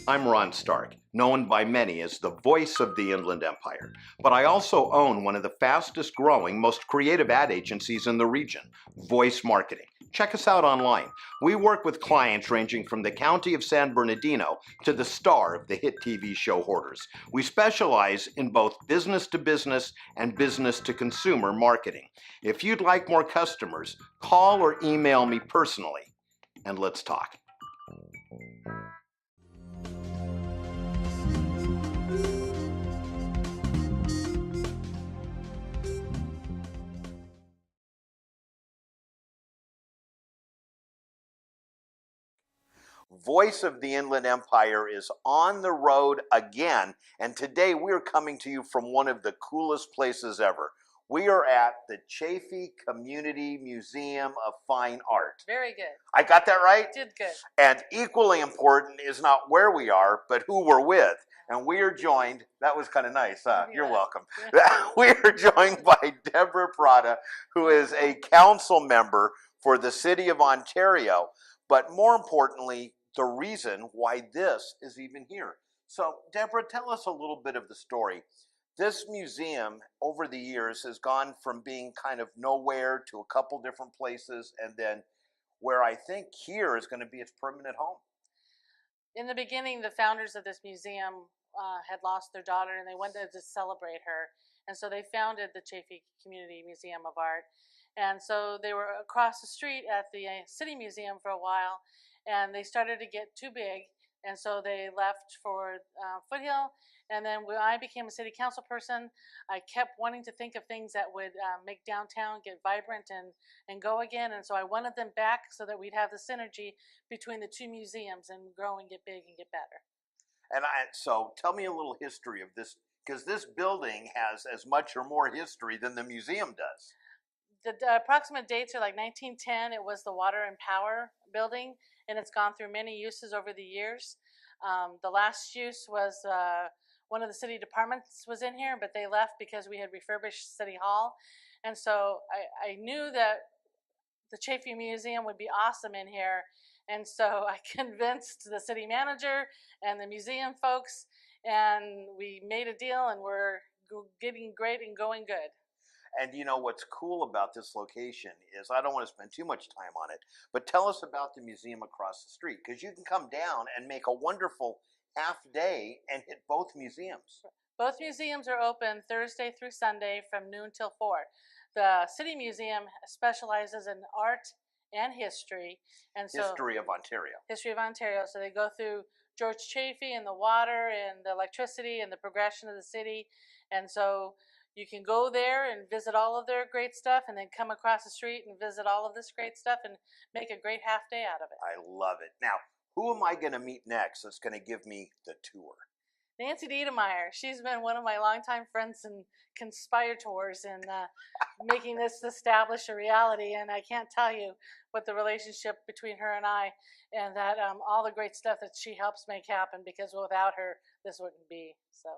I'm Ron Stark, known by many as the voice of the Inland Empire, but I also own one of the fastest growing, most creative ad agencies in the region, Voice Marketing. Check us out online. We work with clients ranging from the county of San Bernardino to the star of the hit TV show Hoarders. We specialize in both business to business and business to consumer marketing. If you'd like more customers, call or email me personally, and let's talk. Voice of the Inland Empire is on the road again, and today we're coming to you from one of the coolest places ever. We are at the Chaffee Community Museum of Fine Art. Very good. I got that right? You did good. And equally important is not where we are, but who we're with. And we are joined, that was kind of nice, huh? Yeah. You're welcome. We are joined by Deborah Prada, who is a council member for the City of Ontario, but more importantly, the reason why this is even here. So, Deborah, tell us a little bit of the story. This museum, over the years, has gone from being kind of nowhere to a couple different places, and then where I think here is going to be its permanent home. In the beginning, the founders of this museum had lost their daughter, and they wanted to celebrate her. And so they founded the Chaffee Community Museum of Art. And so they were across the street at the City Museum for a while, and they started to get too big, and so they left for Foothill. And then when I became a city council person, I kept wanting to think of things that would make downtown get vibrant and go again. And so I wanted them back so that we'd have the synergy between the two museums and grow and get big and get better. And so tell me a little history of this, because this building has as much or more history than the museum does. The approximate dates are like 1910. It was the Water and Power building, and it's gone through many uses over the years. The last use was one of the city departments was in here, but they left because we had refurbished City Hall. And so I knew that the Chaffee Museum would be awesome in here. And so I convinced the city manager and the museum folks, and we made a deal, and we're getting great and going good. And you know what's cool about this location is, I don't want to spend too much time on it, but tell us about the museum across the street, because you can come down and make a wonderful half day and hit both museums. Both museums are open Thursday through Sunday from noon till 4. The City Museum specializes in art and history. And so History of Ontario. History of Ontario. So they go through George Chaffee and the water and the electricity and the progression of the city. And so you can go there and visit all of their great stuff, and then come across the street and visit all of this great stuff and make a great half day out of it. I love it. Now, who am I going to meet next that's going to give me the tour? Nancy Diedemeyer. She's been one of my longtime friends and conspirators in making this establish a reality. And I can't tell you what the relationship between her and I, and that all the great stuff that she helps make happen, because without her, this wouldn't be. So.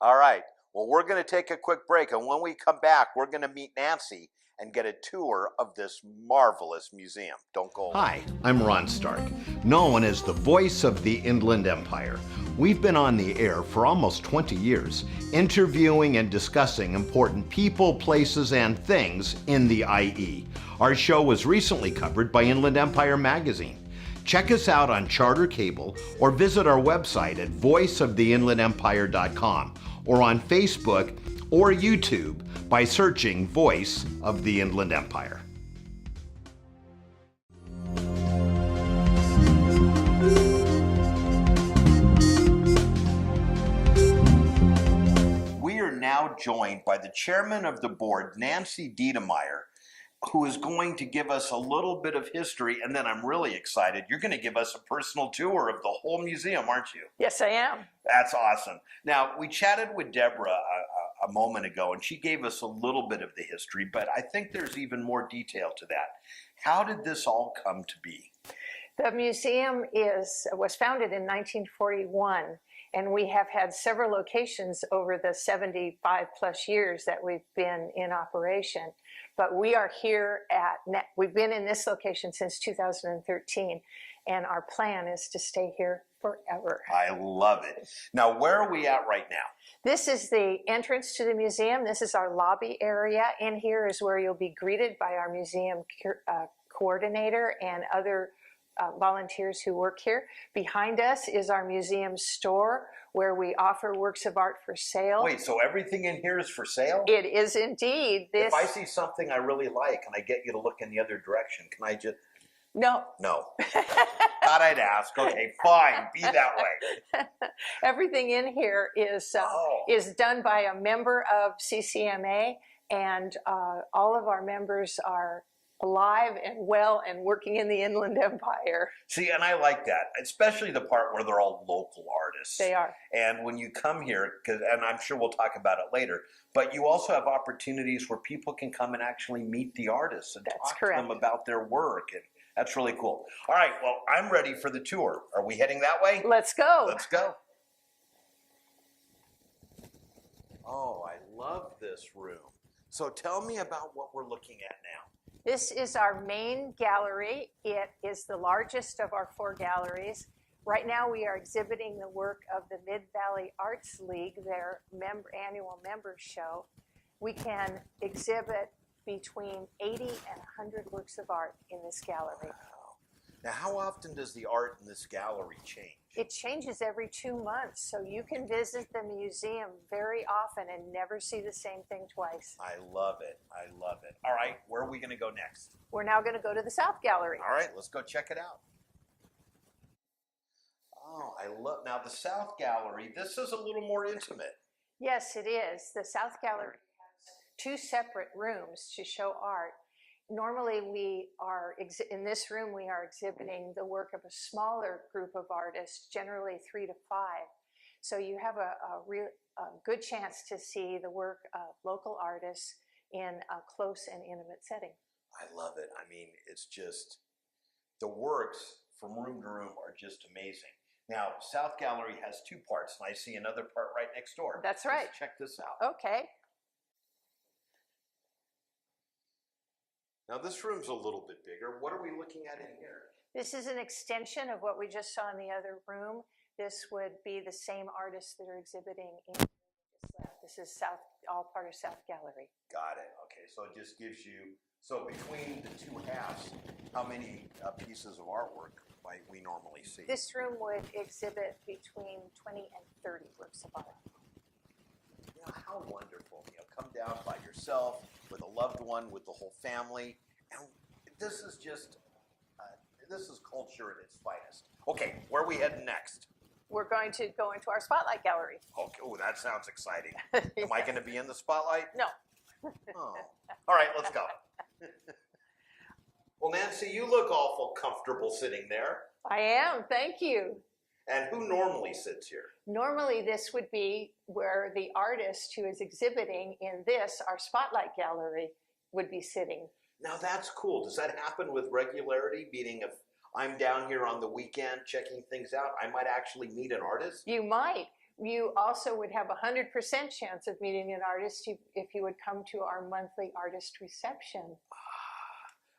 All right. Well, we're going to take a quick break, and when we come back, we're going to meet Nancy and get a tour of this marvelous museum. Don't go away. Hi, I'm Ron Stark, known as the voice of the Inland Empire. We've been on the air for almost 20 years, interviewing and discussing important people, places, and things in the IE. Our show was recently covered by Inland Empire magazine. Check us out on Charter Cable, or visit our website at voiceoftheinlandempire.com, or on Facebook or YouTube by searching Voice of the Inland Empire. We are now joined by the chairman of the board, Nancy Diedemeyer, who is going to give us a little bit of history, and then I'm really excited. You're going to give us a personal tour of the whole museum, aren't you? Yes, I am. That's awesome. Now, we chatted with Deborah a moment ago, and she gave us a little bit of the history, but I think there's even more detail to that. How did this all come to be? The museum was founded in 1941, and we have had several locations over the 75 plus years that we've been in operation. But we are here we've been in this location since 2013, and our plan is to stay here forever. I love it. Now, where are we at right now? This is the entrance to the museum. This is our lobby area. In here is where you'll be greeted by our museum coordinator and other volunteers who work here. Behind us is our museum store where we offer works of art for sale. Wait, so everything in here is for sale? It is indeed. If I see something I really like and I get you to look in the other direction, can I just... No. No. Thought I'd ask. Okay, fine. Be that way. Everything in here is done by a member of CCMA, and all of our members are alive and well and working in the Inland Empire. See, and I like that, especially the part where they're all local artists. They are. And when you come here, and I'm sure we'll talk about it later, but you also have opportunities where people can come and actually meet the artists and talk to them about their work. And that's really cool. All right, well, I'm ready for the tour. Are we heading that way? Let's go. Let's go. Oh, I love this room. So tell me about what we're looking at now. This is our main gallery. It is the largest of our 4 galleries. Right now we are exhibiting the work of the Mid-Valley Arts League, their annual members show. We can exhibit between 80 and 100 works of art in this gallery. Wow. Now, how often does the art in this gallery change? It changes every 2 months, so you can visit the museum very often and never see the same thing twice. I love it. I love it. All right, where are we going to go next? We're now going to go to the South Gallery. All right, let's go check it out. Oh, I love, now the South Gallery, this is a little more intimate. Yes, it is. The South Gallery has 2 separate rooms to show art. Normally in this room we are exhibiting the work of a smaller group of artists, generally 3 to 5. So you have a good chance to see the work of local artists in a close and intimate setting. I love it. I mean, it's just, the works from room to room are just amazing. Now, South Gallery has 2 parts, and I see another part right next door. That's right. Let's check this out. Okay. Now, this room's a little bit bigger. What are we looking at in here? This is an extension of what we just saw in the other room. This would be the same artists that are exhibiting in this is all part of South Gallery. Got it. Okay, so it just gives you, so between the 2 halves, how many pieces of artwork might we normally see? This room would exhibit between 20 and 30 works of art. You know, how wonderful. You know, come down by yourself, with a loved one, with the whole family. And this is just, this is culture at its finest. Okay, where are we heading next? We're going to go into our Spotlight Gallery. Okay, oh, that sounds exciting. Am I going to be in the spotlight? No. Oh. All right, let's go. Well, Nancy, you look awful comfortable sitting there. I am, thank you. And who normally sits here? Normally this would be where the artist who is exhibiting in this, our Spotlight Gallery, would be sitting. Now that's cool. Does that happen with regularity? Meaning if I'm down here on the weekend checking things out, I might actually meet an artist? You might. You also would have 100% chance of meeting an artist if you would come to our monthly artist reception.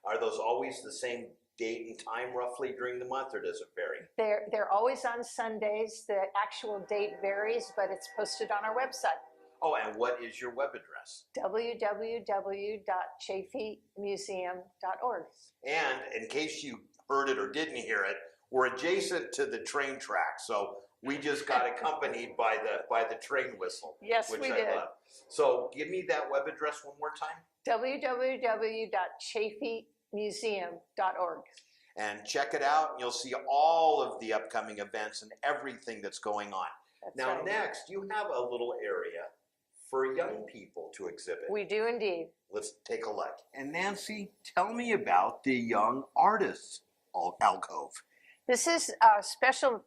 Are those always the same date and time roughly during the month, or does it vary? They're always on Sundays. The actual date varies, but it's posted on our website. Oh, and what is your web address? www.chafeemuseum.org. And in case you heard it or didn't hear it, we're adjacent to the train track, so we just got accompanied by the train whistle. Yes, which we I did. love. So give me that web address one more time. www.chafeemuseum.org. And check it out, and you'll see all of the upcoming events and everything that's going on. That's Now, right. next, you have a little area for young people to exhibit. We do indeed. Let's take a look. And Nancy, tell me about the Young Artists Alcove. This is a special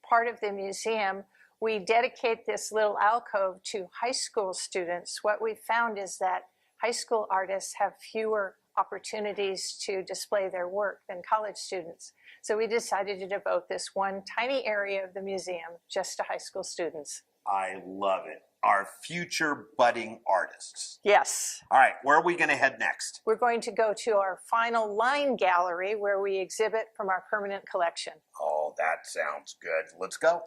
part of the museum. We dedicate this little alcove to high school students. What we found is that high school artists have fewer opportunities to display their work than college students. So we decided to devote this one tiny area of the museum just to high school students. I love it. Our future budding artists. Yes. All right, where are we going to head next? We're going to go to our final line gallery where we exhibit from our permanent collection. Oh, that sounds good. Let's go.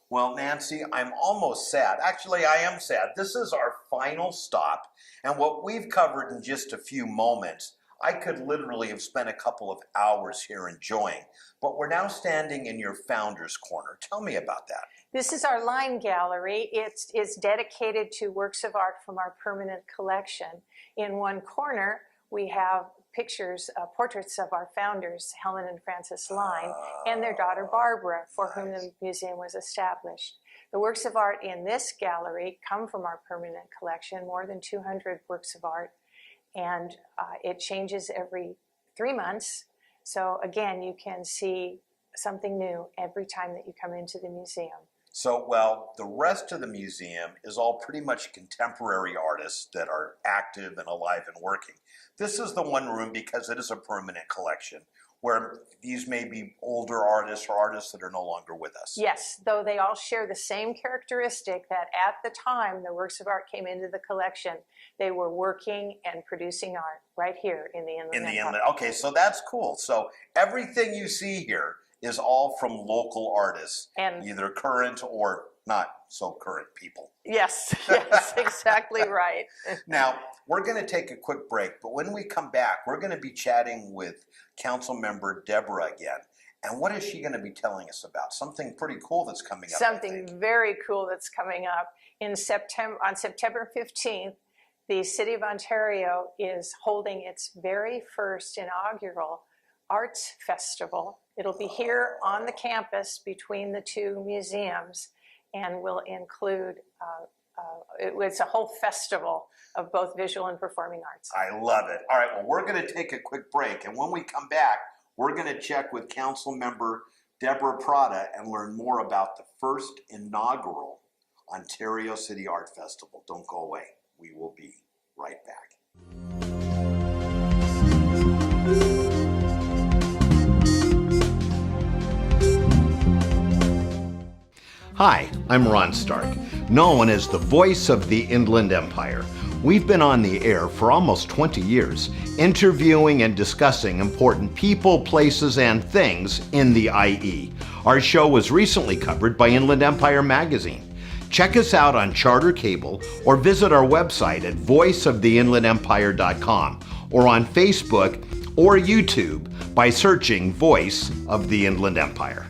Well, Nancy, I'm almost sad. Actually, I am sad. This is our final stop, and what we've covered in just a few moments, I could literally have spent a couple of hours here enjoying, but we're now standing in your Founders Corner. Tell me about that. This is our line gallery. It's dedicated to works of art from our permanent collection. In one corner, we have pictures, portraits of our founders, Helen and Frances Line, and their daughter Barbara, for whom the museum was established. The works of art in this gallery come from our permanent collection, more than 200 works of art, and it changes every 3 months. So again, you can see something new every time that you come into the museum. So, well, the rest of the museum is all pretty much contemporary artists that are active and alive and working. This is the one room, because it is a permanent collection, where these may be older artists or artists that are no longer with us. Yes, though they all share the same characteristic that at the time the works of art came into the collection, they were working and producing art right here in the Inland Empire. Okay, so that's cool. So everything you see here is all from local artists, and either current or not so current people. Yes, yes, exactly right. Now, we're going to take a quick break, but when we come back, we're going to be chatting with Council Member Deborah again. And what is she going to be telling us about? Something pretty cool that's coming up. Something very cool that's coming up. On September 15th, the City of Ontario is holding its very first inaugural Arts Festival. It'll be here on the campus between the two museums, and will include, it's a whole festival of both visual and performing arts. I love it. All right, well, we're going to take a quick break, and when we come back, we're going to check with Council Member Deborah Prada and learn more about the first inaugural Ontario City Art Festival. Don't go away. We will be right back. Hi, I'm Ron Stark, known as the voice of the Inland Empire. We've been on the air for almost 20 years, interviewing and discussing important people, places, and things in the IE. Our show was recently covered by Inland Empire magazine. Check us out on Charter Cable or visit our website at voiceoftheinlandempire.com or on Facebook or YouTube by searching Voice of the Inland Empire.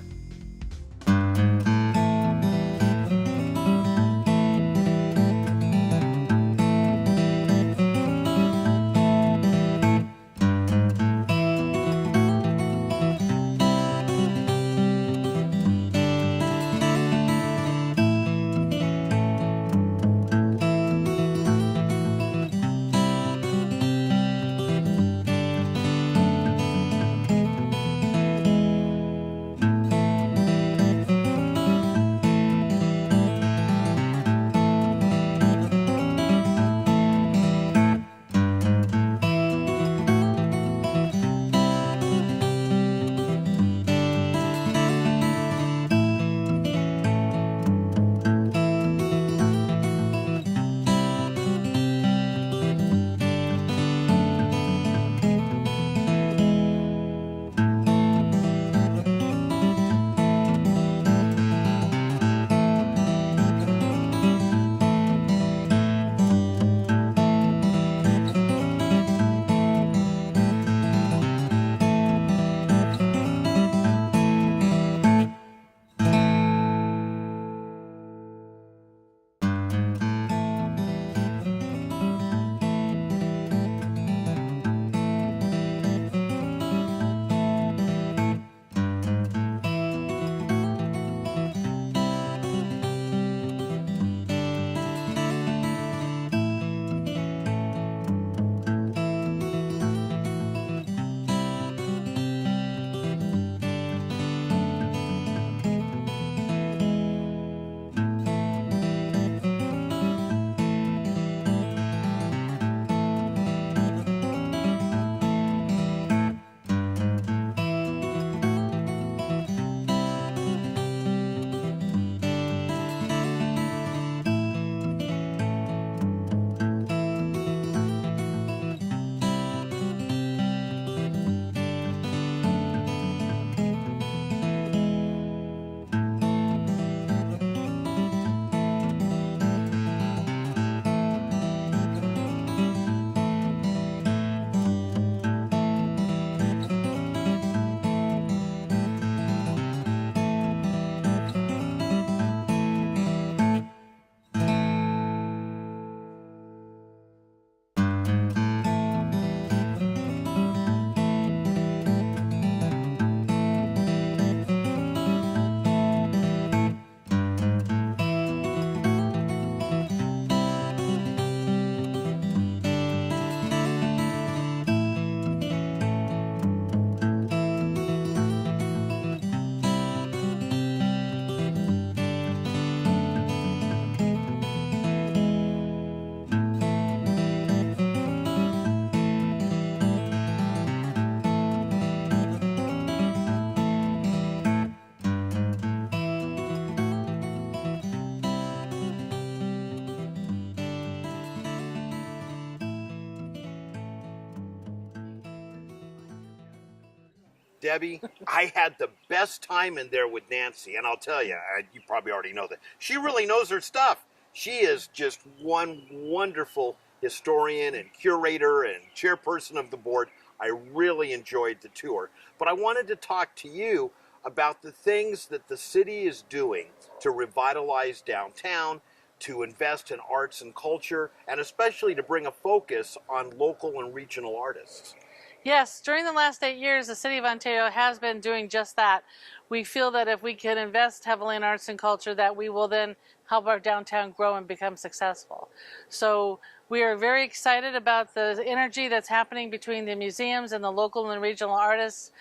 Debbie, I had the best time in there with Nancy, and I'll tell you, you probably already know that. She really knows her stuff. She is just one wonderful historian and curator and chairperson of the board. I really enjoyed the tour. But I wanted to talk to you about the things that the city is doing to revitalize downtown, to invest in arts and culture, and especially to bring a focus on local and regional artists. Yes, during the last 8 years, the City of Ontario has been doing just that. We feel that if we can invest heavily in arts and culture, that we will then help our downtown grow and become successful. So we are very excited about the energy that's happening between the museums and the local and regional artists.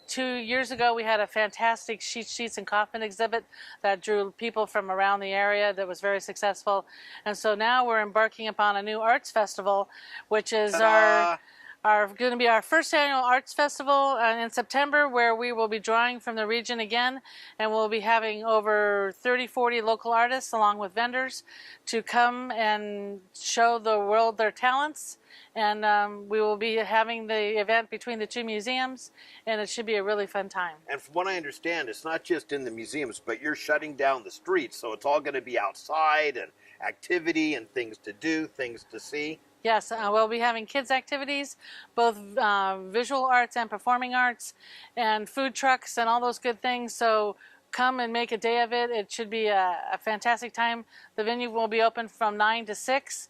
2 years ago, we had a fantastic Sheets and Kaufman exhibit that drew people from around the area that was very successful. And so now we're embarking upon a new arts festival, which is going to be our first annual arts festival in September, where we will be drawing from the region again, and we'll be having over 30-40 local artists along with vendors to come and show the world their talents. And we will be having the event between the two museums, and it should be a really fun time. And from what I understand, it's not just in the museums, but you're shutting down the streets, so it's all going to be outside and activity and things to do, things to see. Yes, we'll be having kids' activities, both visual arts and performing arts, and food trucks and all those good things. So come and make a day of it. It should be a fantastic time. The venue will be open from 9 to 6,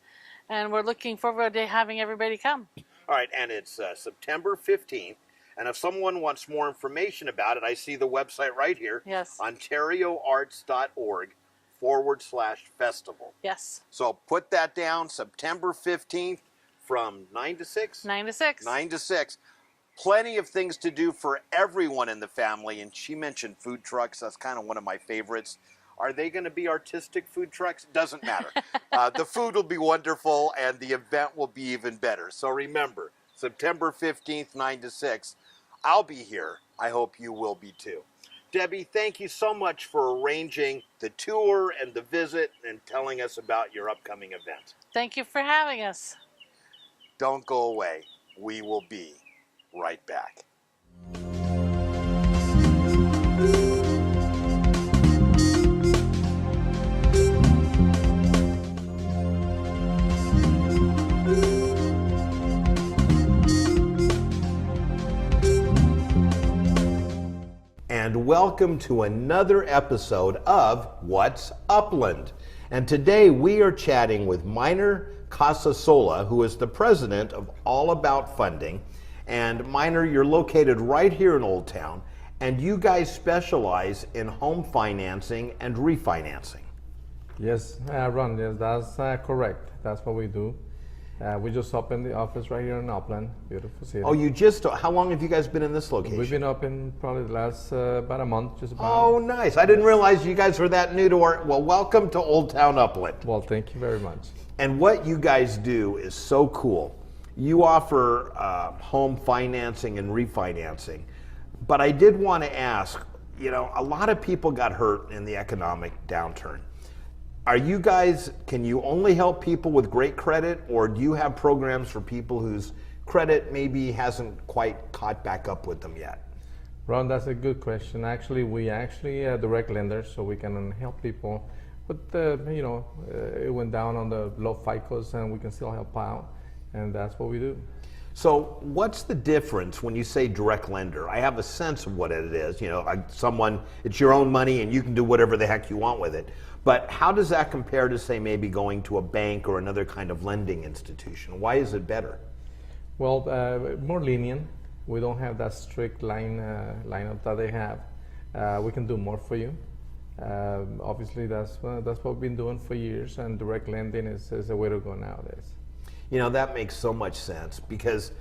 and we're looking forward to having everybody come. All right, and it's September 15th. And if someone wants more information about it, I see the website right here. Yes. OntarioArts.org/festival. Yes. So put that down, September 15th from 9 to 6? 9 to 6. 9 to 6. Plenty of things to do for everyone in the family. And she mentioned food trucks. That's kind of one of my favorites. Are they going to be artistic food trucks? Doesn't matter. The food will be wonderful, and the event will be even better. So remember, September 15th, 9 to 6. I'll be here. I hope you will be too. Debbie, thank you so much for arranging the tour and the visit and telling us about your upcoming event. Thank you for having us. Don't go away. We will be right back. And welcome to another episode of What's Upland. And today we are chatting with Minor Casasola, who is the president of All About Funding. And Minor, you're located right here in Old Town, and you guys specialize in home financing and refinancing. Yes, Ron, yes, that's correct. That's what we do. We just opened the office right here in Upland, beautiful city. Oh, you just, how long have you guys been in this location? We've been open probably the last about a month, just about. Oh, nice. I didn't realize you guys were that new to our, well, welcome to Old Town Upland. Well, thank you very much. And what you guys do is so cool. You offer home financing and refinancing. But I did want to ask, you know, a lot of people got hurt in the economic downturn. Are you guys, can you only help people with great credit, or do you have programs for people whose credit maybe hasn't quite caught back up with them yet? Ron, that's a good question. Actually, we direct lenders, so we can help people with the, it went down on the low FICOs, and we can still help out, and that's what we do. So what's the difference when you say direct lender? I have a sense of what it is. You know, it's your own money and you can do whatever the heck you want with it. But how does that compare to, say, maybe going to a bank or another kind of lending institution? Why is it better? Well, more lenient. We don't have that strict lineup that they have. We can do more for you. Obviously, that's what we've been doing for years, and direct lending is the way to go nowadays. You know, that makes so much sense, because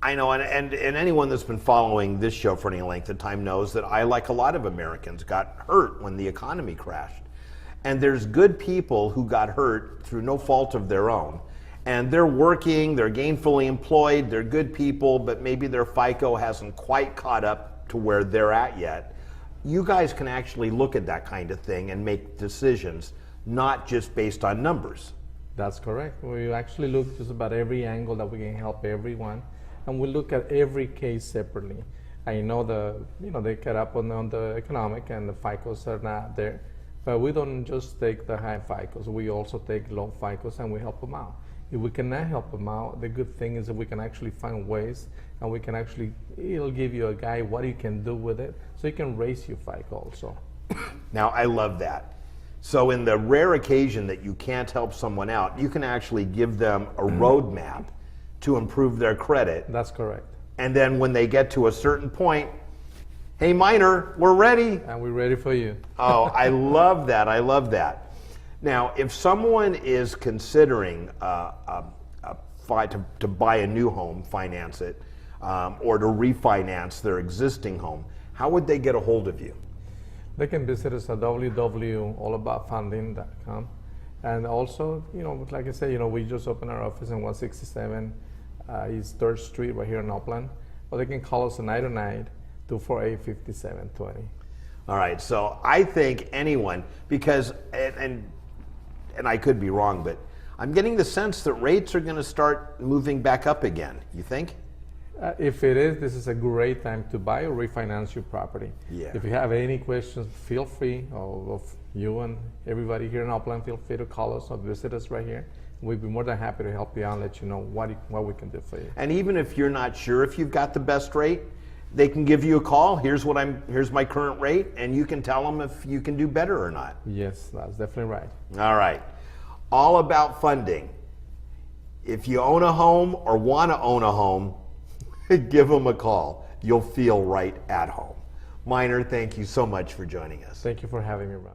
I know, and anyone that's been following this show for any length of time knows that I, like a lot of Americans, got hurt when the economy crashed. And there's good people who got hurt through no fault of their own. And they're working, they're gainfully employed, they're good people, but maybe their FICO hasn't quite caught up to where they're at yet. You guys can actually look at that kind of thing and make decisions, not just based on numbers. That's correct. We actually look just about every angle that we can help everyone, and we look at every case separately. I know they get up on the economic and the FICOs are not there, but we don't just take the high FICOs. We also take low FICOs and we help them out. If we cannot help them out, the good thing is that we can actually find ways, and we can actually, it'll give you a guide what you can do with it, so you can raise your FICO also. Now, I love that. So in the rare occasion that you can't help someone out, you can actually give them a roadmap to improve their credit. That's correct. And then when they get to a certain point, hey, Minor, we're ready. And we're ready for you. Oh, I love that. I love that. Now, if someone is considering to buy a new home, finance it, or to refinance their existing home, how would they get a hold of you? They can visit us at www.allaboutfunding.com. And also, like I said, we just opened our office in 167 East 3rd Street right here in Upland. Or they can call us at 909-248-5720. All right, so I think anyone, because, and I could be wrong, but I'm getting the sense that rates are going to start moving back up again. You think? If it is, this is a great time to buy or refinance your property. Yeah. If you have any questions, feel free, of you and everybody here in Upland, feel free to call us or visit us right here. We'd be more than happy to help you out and let you know what we can do for you. And even if you're not sure if you've got the best rate, they can give you a call. Here's my current rate, and you can tell them if you can do better or not. Yes, that's definitely right. All right. All About Funding. If you own a home or want to own a home, give them a call. You'll feel right at home. Minor, thank you so much for joining us. Thank you for having me, Ron.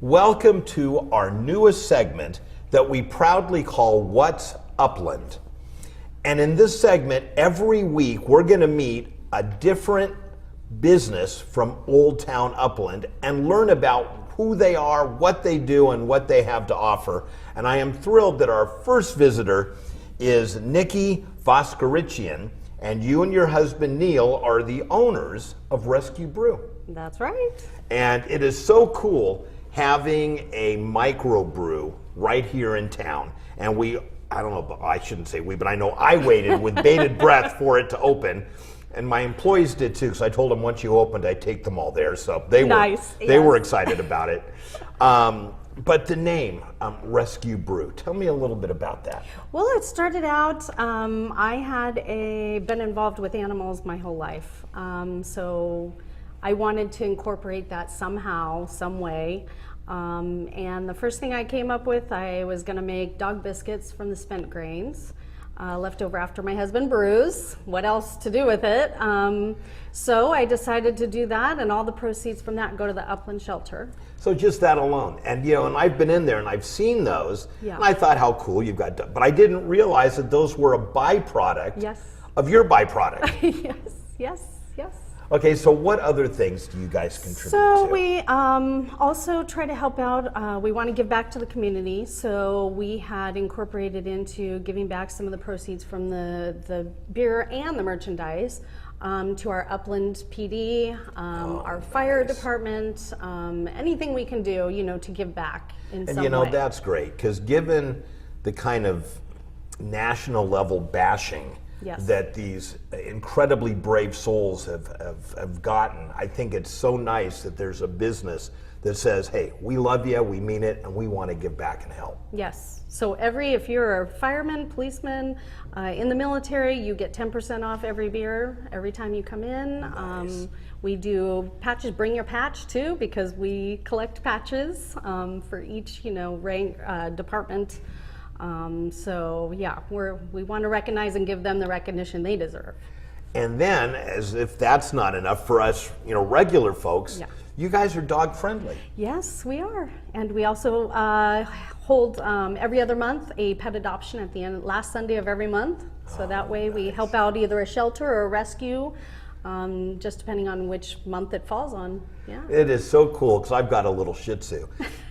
Welcome to our newest segment that we proudly call What's Upland. And in this segment, every week we're going to meet a different business from Old Town Upland and learn about who they are, what they do, and what they have to offer. And I am thrilled that our first visitor is Nikki Voskerichian, and you and your husband Neil are the owners of Rescue Brew. That's right. And it is so cool having a microbrew right here in town. And I don't know, but I shouldn't say we, but I know I waited with bated breath for it to open. And my employees did too, because I told them once you opened, I'd take them all there. So they were excited about it. But the name, Rescue Brew, tell me a little bit about that. Well, it started out, I had been involved with animals my whole life. So I wanted to incorporate that somehow, some way. And the first thing I came up with, I was going to make dog biscuits from the spent grains. Left over after my husband brews. What else to do with it? So I decided to do that, and all the proceeds from that go to the Upland Shelter. So just that alone. And and I've been in there and I've seen those. Yeah. And I thought how cool you've got, but I didn't realize that those were a byproduct of your byproduct. Yes. Okay, so what other things do you guys contribute to? So we also try to help out. We want to give back to the community. So we had incorporated into giving back some of the proceeds from the beer and the merchandise to our Upland PD, our fire department, anything we can do, to give back in some way. And that's great, because given the kind of national level bashing that these incredibly brave souls have gotten, I think it's so nice that there's a business that says, hey, we love you, we mean it, and we want to give back and help. Yes. So if you're a fireman, policeman, in the military, you get 10% off every beer every time you come in. Nice. We do patches. Bring your patch too, because we collect patches for each rank department. So yeah, we want to recognize and give them the recognition they deserve. And then, as if that's not enough for us, regular folks, you guys are dog friendly. Yes, we are. And we also hold every other month a pet adoption at the last Sunday of every month. So that way we help out either a shelter or a rescue, just depending on which month it falls on. Yeah. It is so cool, because I've got a little Shih Tzu.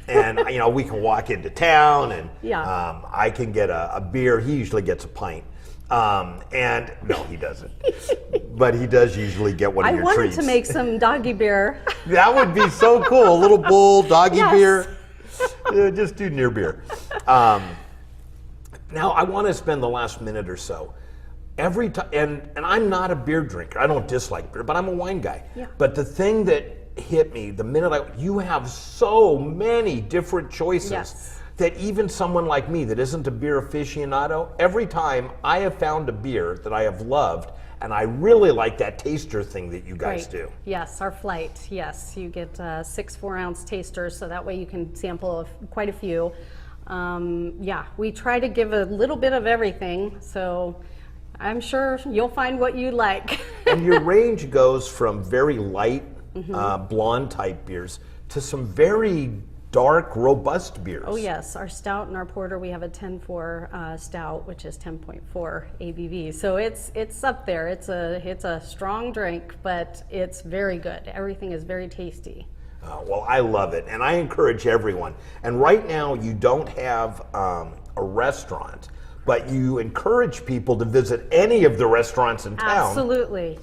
And we can walk into town and I can get a beer. He usually gets a pint. And no, he doesn't. But he does usually get one of your treats. I wanted to make some doggy beer. That would be so cool. A little bowl doggy beer. Just do near beer. Now, I want to spend the last minute or so. Every time, and I'm not a beer drinker. I don't dislike beer, but I'm a wine guy. Yeah. But the thing that hit me the minute you have so many different choices. Yes. That even someone like me that isn't a beer aficionado, every time I have found a beer that I have loved, and I really like that taster thing that you guys do. Yes, our flight. Yes, you get 6 4-ounce tasters, so that way you can sample quite a few. Yeah, we try to give a little bit of everything, so I'm sure you'll find what you like. And your range goes from very light, blonde type beers to some very dark, robust beers. Oh yes, our stout and our porter, we have a 10.4 stout, which is 10.4 ABV. So it's up there. It's a strong drink, but it's very good. Everything is very tasty. Well, I love it, and I encourage everyone. And right now, you don't have a restaurant, but you encourage people to visit any of the restaurants in town. Absolutely.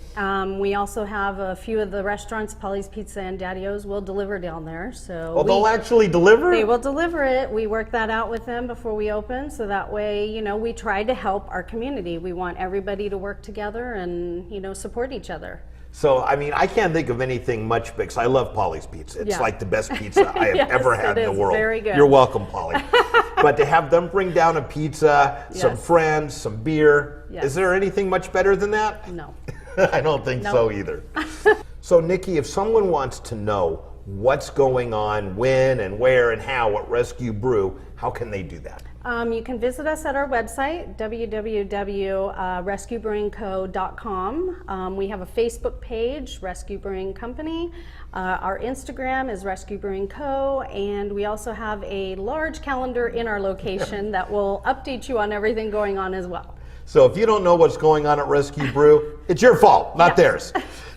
We also have a few of the restaurants, Polly's Pizza and Daddy-O's, will deliver down there. So they'll actually deliver? They will deliver it. We work that out with them before we open, so that way, we try to help our community. We want everybody to work together and, support each other. So, I can't think of anything much big, because I love Polly's Pizza. It's like the best pizza I have Yes, ever had it in the is world. very good. You're welcome, Polly. But to have them bring down a pizza, some Yes. friends, some beer, Yes. is there anything much better than that? No. I don't think so either. So, Nikki, if someone wants to know what's going on, when and where and how at Rescue Brew, how can they do that? You can visit us at our website, www.rescuebrewingco.com. We have a Facebook page, Rescue Brewing Company. Our Instagram is Rescue Brewing Co. And we also have a large calendar in our location that will update you on everything going on as well. So if you don't know what's going on at Rescue Brew, it's your fault, not theirs.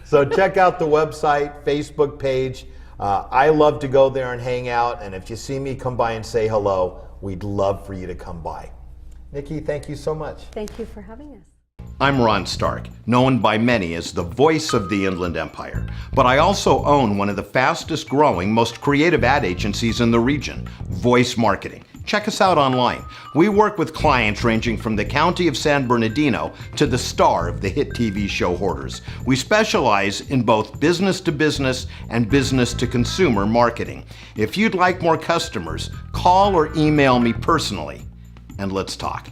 So check out the website, Facebook page. I love to go there and hang out. And if you see me, come by and say hello. We'd love for you to come by. Nikki, thank you so much. Thank you for having us. I'm Ron Stark, known by many as the voice of the Inland Empire, but I also own one of the fastest growing, most creative ad agencies in the region, Voice Marketing. Check us out online. We work with clients ranging from the county of San Bernardino to the star of the hit TV show Hoarders. We specialize in both business to business and business to consumer marketing. If you'd like more customers, call or email me personally, and let's talk.